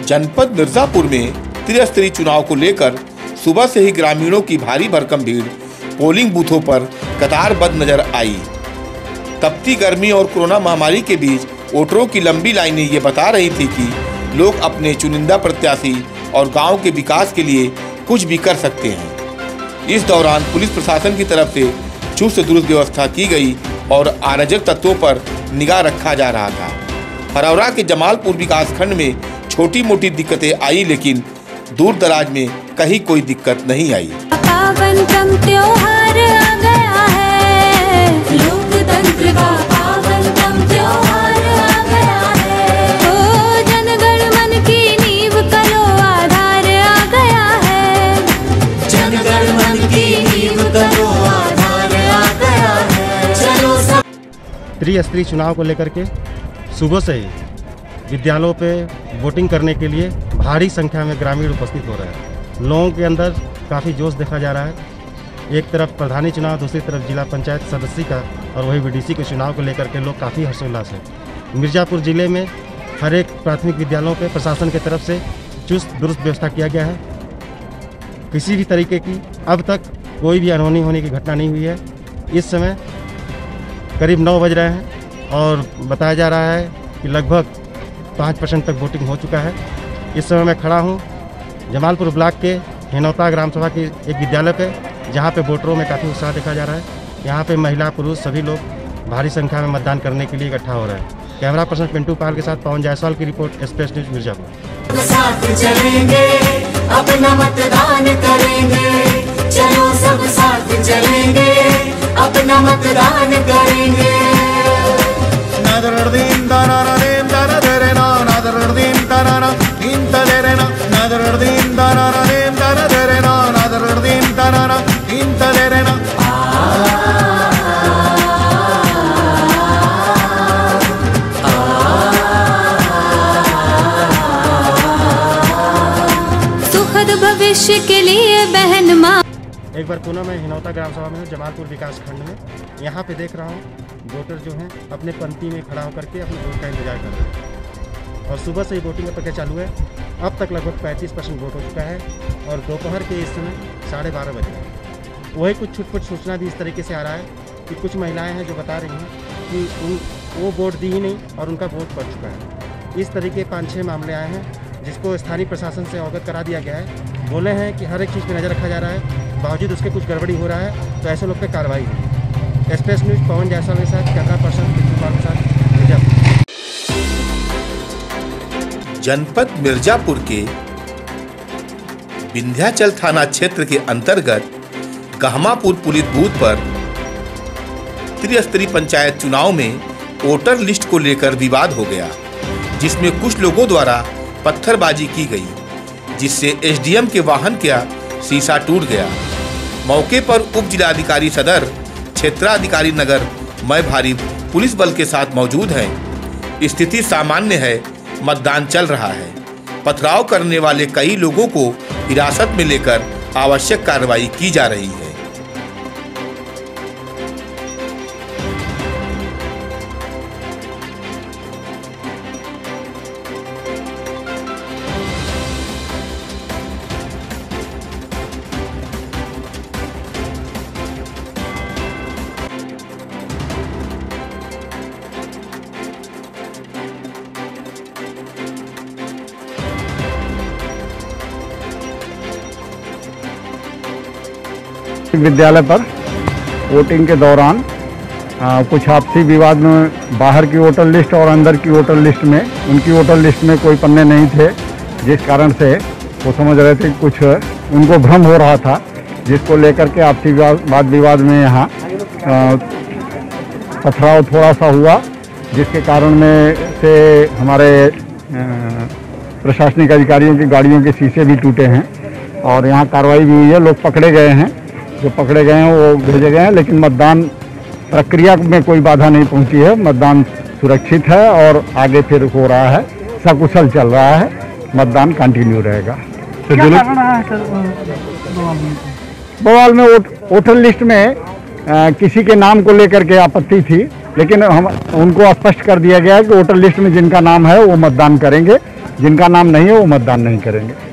जनपद मिर्जापुर में त्रिस्तरीय चुनाव को लेकर सुबह से ही ग्रामीणों की भारी भरकम भीड़ पोलिंग बूथों पर कतारबद्ध नजर आई। तपती गर्मी और कोरोना महामारी के बीच वोटरों की लंबी लाइनें ये बता रही थी कि लोग अपने चुनिंदा प्रत्याशी और गांव के विकास के लिए कुछ भी कर सकते हैं। इस दौरान पुलिस प्रशासन की तरफ से चुस्त दुरुस्त व्यवस्था की गई और अराजक तत्वों पर निगाह रखा जा रहा था। हरौरा के जमालपुर विकास खंड में छोटी मोटी दिक्कतें आई, लेकिन दूर दराज में कहीं कोई दिक्कत नहीं आई। पावन कम त्योहार आ गया है, लोकतंत्र का पावन कम त्योहार आ गया है। ओ जनगण मन की नींव करो आधार आ गया है, जनगण मन की नींव करो आधार आ गया है। चलो सब त्रिस्तरीय चुनाव को लेकर के सुबह से ही विद्यालयों पे वोटिंग करने के लिए भारी संख्या में ग्रामीण उपस्थित हो रहे हैं। लोगों के अंदर काफ़ी जोश देखा जा रहा है। एक तरफ प्रधानी चुनाव, दूसरी तरफ जिला पंचायत सदस्य का और वही बीडीसी के चुनाव को लेकर के लोग काफ़ी हर्षोल्लास है। मिर्ज़ापुर ज़िले में हर एक प्राथमिक विद्यालयों पे प्रशासन की तरफ से चुस्त दुरुस्त व्यवस्था किया गया है। किसी भी तरीके की अब तक कोई भी अनहोनी होने की घटना नहीं हुई है। इस समय करीब 9 बज रहे हैं और बताया जा रहा है कि लगभग 5% तक वोटिंग हो चुका है। इस समय मैं खड़ा हूँ जमालपुर ब्लॉक के हिनौता ग्राम सभा के एक विद्यालय पे, जहाँ पे वोटरों में काफ़ी उत्साह देखा जा रहा है। यहाँ पे महिला पुरुष सभी लोग भारी संख्या में मतदान करने के लिए इकट्ठा हो रहे हैं। कैमरा पर्सन पिंटू पाल के साथ पवन जायसवाल की रिपोर्ट, एक्सप्रेस न्यूज मिर्जापुर। साथ चलेंगे, अपना मतदान करेंगे, चलो सब साथ चलेंगे, अपना मतदान करेंगे। सुखद भविष्य के लिए बहन माँ। एक बार पुनः मैं हिनौता ग्राम सभा में हूँ, जमालपुर विकास खंड में। यहाँ पे देख रहा हूँ वोटर जो हैं अपने पंक्ति में खड़ा होकर के अपने वोट का इंतजार कर रहे हैं और सुबह से ही वोटिंग का प्रक्रिया चालू है। अब तक लगभग 35% वोट हो चुका है और दोपहर के इस समय 12:30 बजे हैं। वही कुछ छुटपुट सूचना भी इस तरीके से आ रहा है कि कुछ महिलाएं हैं जो बता रही हैं कि वो वोट दी ही नहीं और उनका वोट पड़ चुका है। इस तरीके 5-6 मामले आए हैं जिसको स्थानीय प्रशासन से अवगत करा दिया गया है। बोले हैं कि हर एक चीज़ पर नज़र रखा जा रहा है, बावजूद उसके कुछ गड़बड़ी हो रहा है तो ऐसे लोग पे कार्रवाई होगी। एक्सप्रेस न्यूज पवन जायसवाल के साथ, कैमरा पर्सन पिंटू पाल के साथ, मिर्जापुर। जनपद मिर्जापुर के विंध्याचल थाना क्षेत्र के अंतर्गत गहमापुर पुलिस बूथ पर त्रिस्तरीय पंचायत चुनाव में वोटर लिस्ट को लेकर विवाद हो गया, जिसमें कुछ लोगों द्वारा पत्थरबाजी की गई, जिससे एसडीएम के वाहन का शीशा टूट गया। मौके पर उप जिलाधिकारी सदर, क्षेत्राधिकारी नगर मय भारी पुलिस बल के साथ मौजूद हैं। स्थिति सामान्य है, मतदान चल रहा है। पथराव करने वाले कई लोगों को हिरासत में लेकर आवश्यक कार्रवाई की जा रही है। विद्यालय पर वोटिंग के दौरान कुछ आपसी विवाद में बाहर की वोटर लिस्ट और अंदर की वोटर लिस्ट में, उनकी वोटर लिस्ट में कोई पन्ने नहीं थे, जिस कारण से वो समझ रहे थे कि कुछ उनको भ्रम हो रहा था, जिसको लेकर के आपसी वाद विवाद में यहाँ पथराव थोड़ा सा हुआ, जिसके कारण में से हमारे प्रशासनिक अधिकारियों की गाड़ियों के शीशे भी टूटे हैं और यहाँ कार्रवाई भी हुई है। लोग पकड़े गए हैं, जो पकड़े गए हैं वो भेजे गए हैं, लेकिन मतदान प्रक्रिया में कोई बाधा नहीं पहुंची है। मतदान सुरक्षित है और आगे फिर हो रहा है, सकुशल चल रहा है, मतदान कंटिन्यू रहेगा। तो बवाल में वोटर लिस्ट में किसी के नाम को लेकर के आपत्ति थी, लेकिन हम उनको स्पष्ट कर दिया गया है कि वोटर लिस्ट में जिनका नाम है वो मतदान करेंगे। जिनका नाम नहीं है वो मतदान नहीं करेंगे।